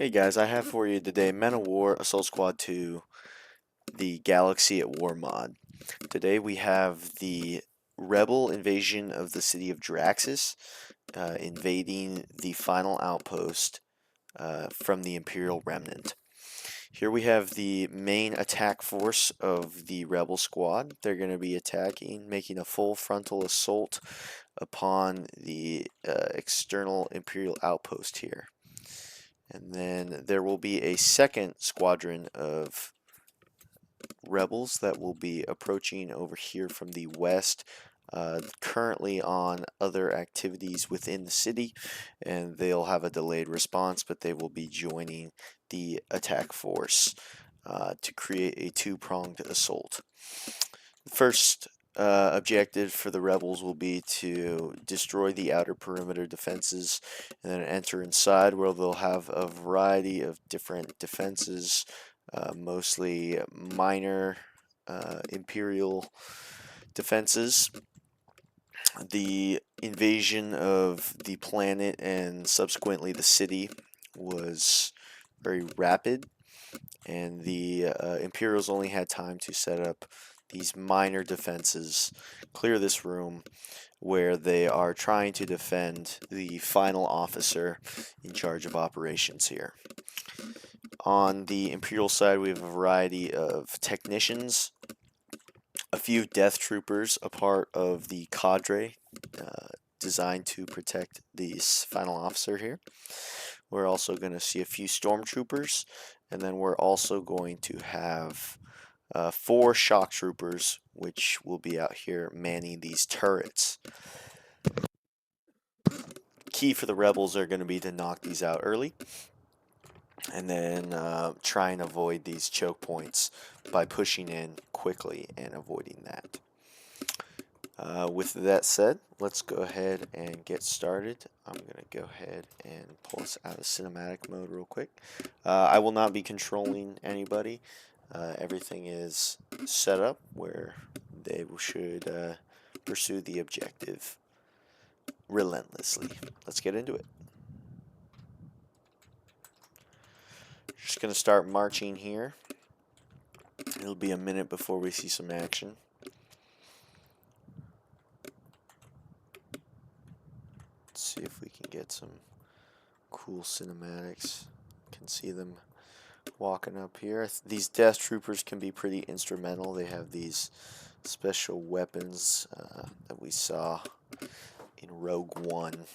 Hey guys, I have for you today Men of War Assault Squad 2, the Galaxy at War mod. Today we have the Rebel invasion of the City of Draxis, invading the final outpost from the Imperial Remnant. Here we have the main attack force of the Rebel squad. They're going to be attacking, making a full frontal assault upon the external Imperial outpost here. And then there will be a second squadron of rebels that will be approaching over here from the west, currently on other activities within the city, and they'll have a delayed response, but they will be joining the attack force to create a two-pronged assault. The first objective for the rebels will be to destroy the outer perimeter defenses and then enter inside, where they'll have a variety of different defenses, mostly minor Imperial defenses. The invasion of the planet and subsequently the city was very rapid, and the Imperials only had time to set up these minor defenses, clear this room where they are trying to defend the final officer in charge of operations here. On the Imperial side, we have a variety of technicians, a few death troopers, a part of the cadre designed to protect this final officer here. We're also going to see a few stormtroopers, and then we're also going to have 4 shock troopers, which will be out here manning these turrets. Key for the rebels are going to be to knock these out early, and then try and avoid these choke points by pushing in quickly and avoiding that. With that said, let's go ahead and get started. I'm going to go ahead and pull us out of cinematic mode real quick. I will not be controlling anybody. Everything is set up where they should pursue the objective relentlessly. Let's get into it. Just going to start marching here. It'll be a minute before we see some action. Let's see if we can get some cool cinematics. Can see them walking up here. These death troopers can be pretty instrumental. They have these special weapons that we saw in Rogue One.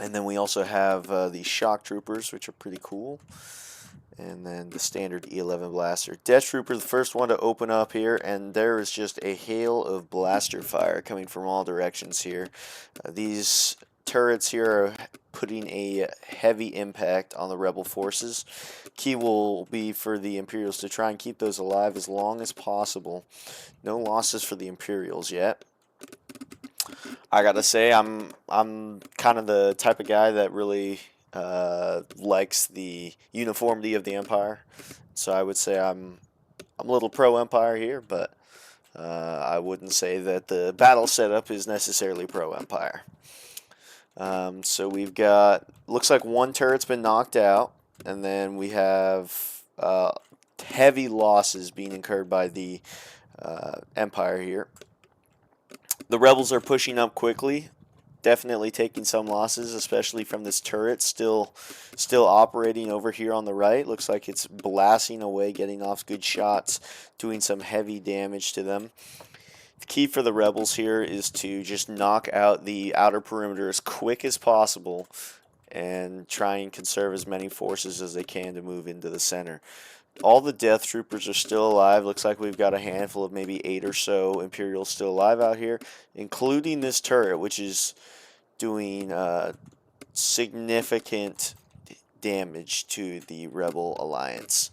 And then we also have these shock troopers, which are pretty cool. And then the standard E11 blaster. Death Trooper, the first one to open up here, and there is just a hail of blaster fire coming from all directions here. These turrets here are putting a heavy impact on the rebel forces. Key will be for the Imperials to try and keep those alive as long as possible. No losses for the Imperials yet. I gotta say, I'm kind of the type of guy that really likes the uniformity of the Empire. So I would say I'm a little pro-Empire here, but I wouldn't say that the battle setup is necessarily pro-Empire. So we've got, looks like one turret's been knocked out, and then we have heavy losses being incurred by the Empire here. The rebels are pushing up quickly, definitely taking some losses, especially from this turret still operating over here on the right. Looks like it's blasting away, getting off good shots, doing some heavy damage to them. The key for the rebels here is to just knock out the outer perimeter as quick as possible and try and conserve as many forces as they can to move into the center. All the death troopers are still alive. Looks like we've got a handful of maybe 8 or so Imperials still alive out here, including this turret, which is doing significant damage to the Rebel Alliance.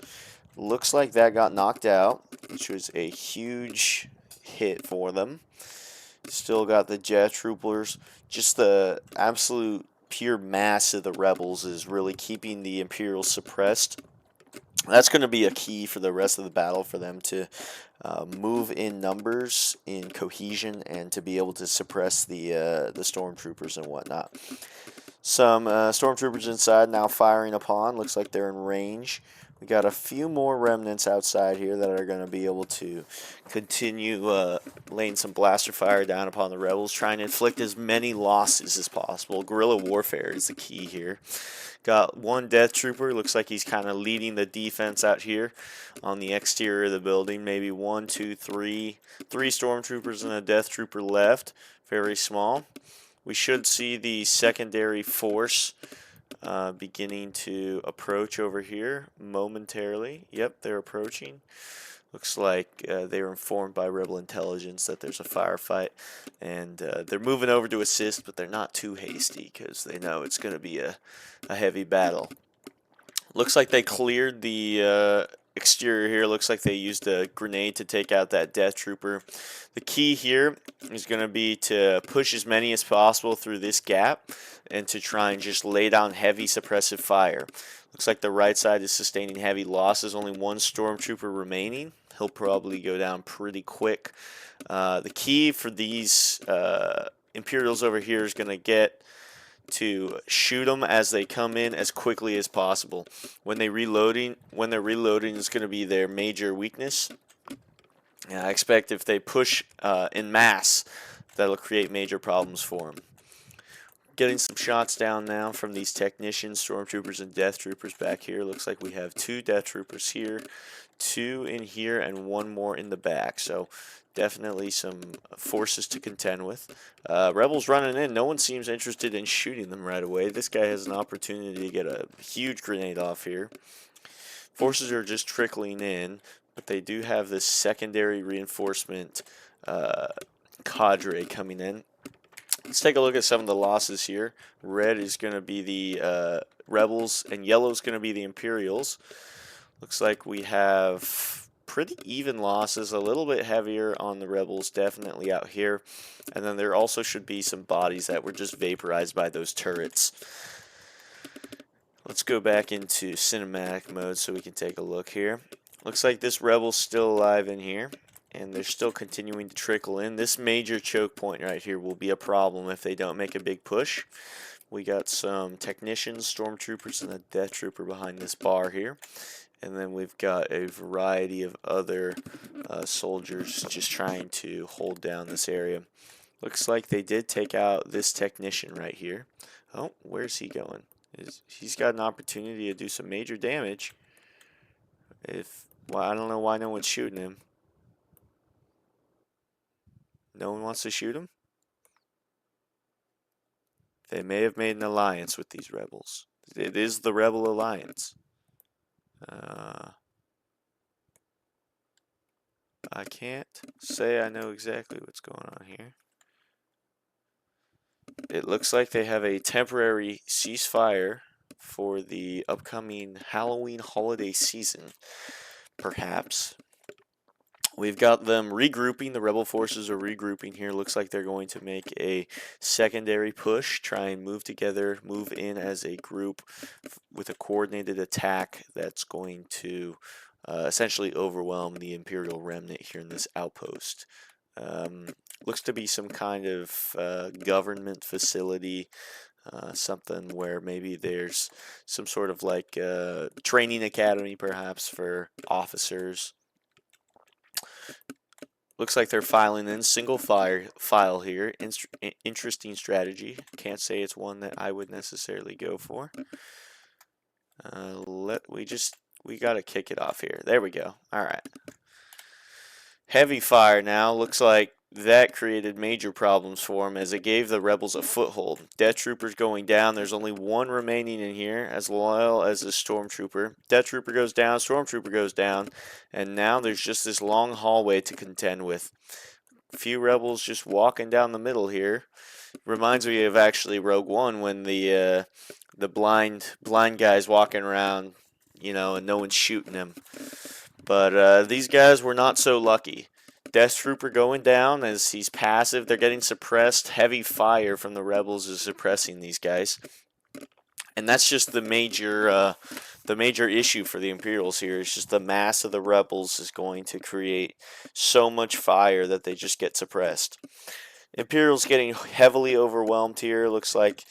Looks like that got knocked out, which was a huge hit for them. Still got the jet troopers. Just the absolute pure mass of the rebels is really keeping the Imperials suppressed. That's going to be a key for the rest of the battle for them to move in numbers, in cohesion, and to be able to suppress the stormtroopers and whatnot. Some stormtroopers inside now firing upon. Looks like they're in range. We got a few more remnants outside here that are going to be able to continue laying some blaster fire down upon the rebels, trying to inflict as many losses as possible. Guerrilla warfare is the key here. Got one death trooper. Looks like he's kind of leading the defense out here on the exterior of the building. Maybe one, two, three stormtroopers and a death trooper left. Very small. We should see the secondary force beginning to approach over here momentarily. Yep, they're approaching. Looks like they were informed by rebel intelligence that there's a firefight, and they're moving over to assist, but they're not too hasty because they know it's going to be a heavy battle. Looks like they cleared the exterior here. Looks like they used a grenade to take out that death trooper. The key here is going to be to push as many as possible through this gap and to try and just lay down heavy suppressive fire. Looks like the right side is sustaining heavy losses. Only one stormtrooper remaining. He'll probably go down pretty quick. The key for these Imperials over here is going to get to shoot them as they come in as quickly as possible. When they're reloading is going to be their major weakness. And I expect if they push in mass, that'll create major problems for them. Getting some shots down now from these technicians, stormtroopers, and death troopers back here. Looks like we have 2 death troopers here, 2 in here, and 1 more in the back. So definitely some forces to contend with. Rebels running in. No one seems interested in shooting them right away. This guy has an opportunity to get a huge grenade off here. Forces are just trickling in, but they do have this secondary reinforcement cadre coming in. Let's take a look at some of the losses here. Red is going to be the Rebels, and yellow is going to be the Imperials. Looks like we have pretty even losses, a little bit heavier on the Rebels, definitely out here. And then there also should be some bodies that were just vaporized by those turrets. Let's go back into cinematic mode so we can take a look here. Looks like this Rebel's still alive in here, and they're still continuing to trickle in. This major choke point right here will be a problem if they don't make a big push. We got some technicians, stormtroopers, and a death trooper behind this bar here. And then we've got a variety of other soldiers just trying to hold down this area. Looks like they did take out this technician right here. Oh, where's he going? He's got an opportunity to do some major damage. Well, I don't know why no one's shooting him. No one wants to shoot him? They may have made an alliance with these rebels. It is the Rebel Alliance. I can't say I know exactly what's going on here. It looks like they have a temporary ceasefire for the upcoming Halloween holiday season, perhaps. We've got them regrouping. The rebel forces are regrouping here. Looks like they're going to make a secondary push, try and move together, move in as a group with a coordinated attack that's going to essentially overwhelm the Imperial Remnant here in this outpost. Looks to be some kind of government facility, something where maybe there's some sort of like training academy perhaps for officers. Looks like they're filing in single file here. Interesting strategy. Can't say it's one that I would necessarily go for. We gotta kick it off here. There we go. All right. Heavy fire now. Looks like that created major problems for them as it gave the rebels a foothold. Death troopers going down. There's only one remaining in here, as well as a stormtrooper. Death trooper goes down, stormtrooper goes down, and now there's just this long hallway to contend with. A few rebels just walking down the middle here. Reminds me of actually Rogue One when the blind guy's walking around, you know, and no one's shooting him. But these guys were not so lucky. Death Trooper going down as he's passive. They're getting suppressed. Heavy fire from the rebels is suppressing these guys. And that's just the major issue for the Imperials here. It's just the mass of the rebels is going to create so much fire that they just get suppressed. Imperials getting heavily overwhelmed here. Looks like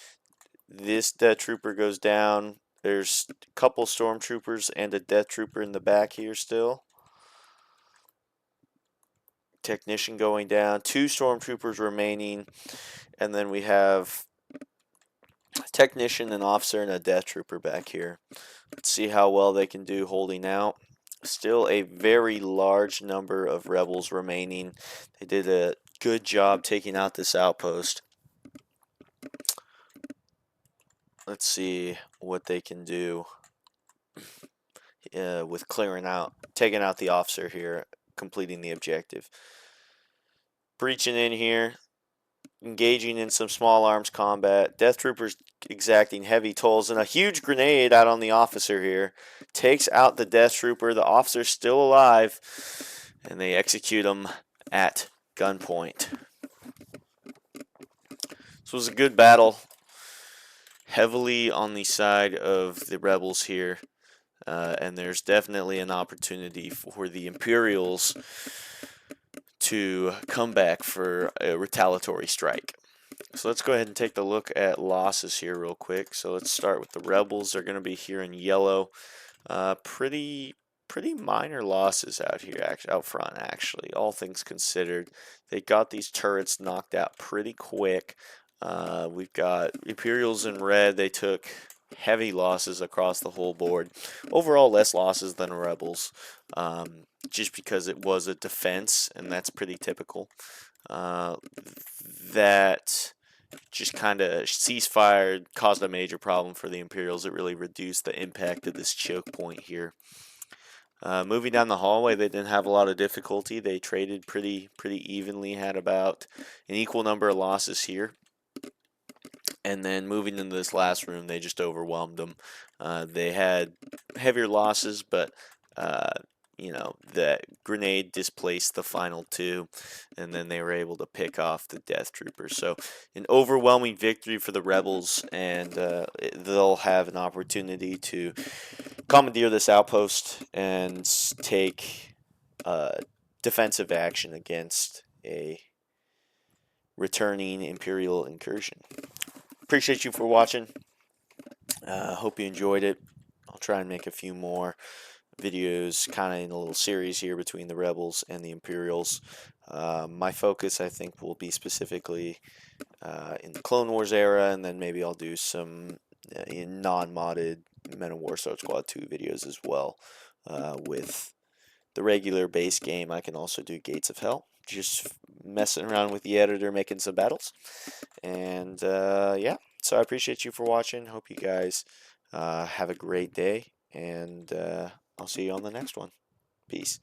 This death trooper goes down. There's a couple stormtroopers and a death trooper in the back here still. Technician going down. 2 stormtroopers remaining. And then we have technician, an officer, and a death trooper back here. Let's see how well they can do holding out. Still a very large number of rebels remaining. They did a good job taking out this outpost. Let's see what they can do with taking out the officer here, completing the objective. Breaching in here, engaging in some small arms combat. Death Troopers exacting heavy tolls, and a huge grenade out on the officer here. Takes out the Death Trooper. The officer's still alive, and they execute him at gunpoint. This was a good battle. Heavily on the side of the rebels here. And there's definitely an opportunity for the Imperials to come back for a retaliatory strike. So let's go ahead and take a look at losses here real quick. So let's start with the rebels. They're going to be here in yellow. Pretty minor losses out here, out front actually, all things considered. They got these turrets knocked out pretty quick. We've got Imperials in red. They took heavy losses across the whole board. Overall, less losses than Rebels, just because it was a defense, and that's pretty typical. That just kind of ceasefire caused a major problem for the Imperials. It really reduced the impact of this choke point here. Moving down the hallway, they didn't have a lot of difficulty. They traded pretty evenly, had about an equal number of losses here. And then moving into this last room, they just overwhelmed them. They had heavier losses, but you know, the grenade displaced the final 2, and then they were able to pick off the Death Troopers. So an overwhelming victory for the Rebels, and they'll have an opportunity to commandeer this outpost and take defensive action against a returning Imperial incursion. Appreciate you for watching. Hope you enjoyed it. I'll try and make a few more videos kind of in a little series here between the Rebels and the Imperials. My focus, I think, will be specifically in the Clone Wars era, and then maybe I'll do some non-modded Men of War Sword Squad 2 videos as well. With the regular base game, I can also do Gates of Hell, just messing around with the editor, making some battles. And yeah, so I appreciate you for watching. Hope you guys have a great day, and I'll see you on the next one. Peace.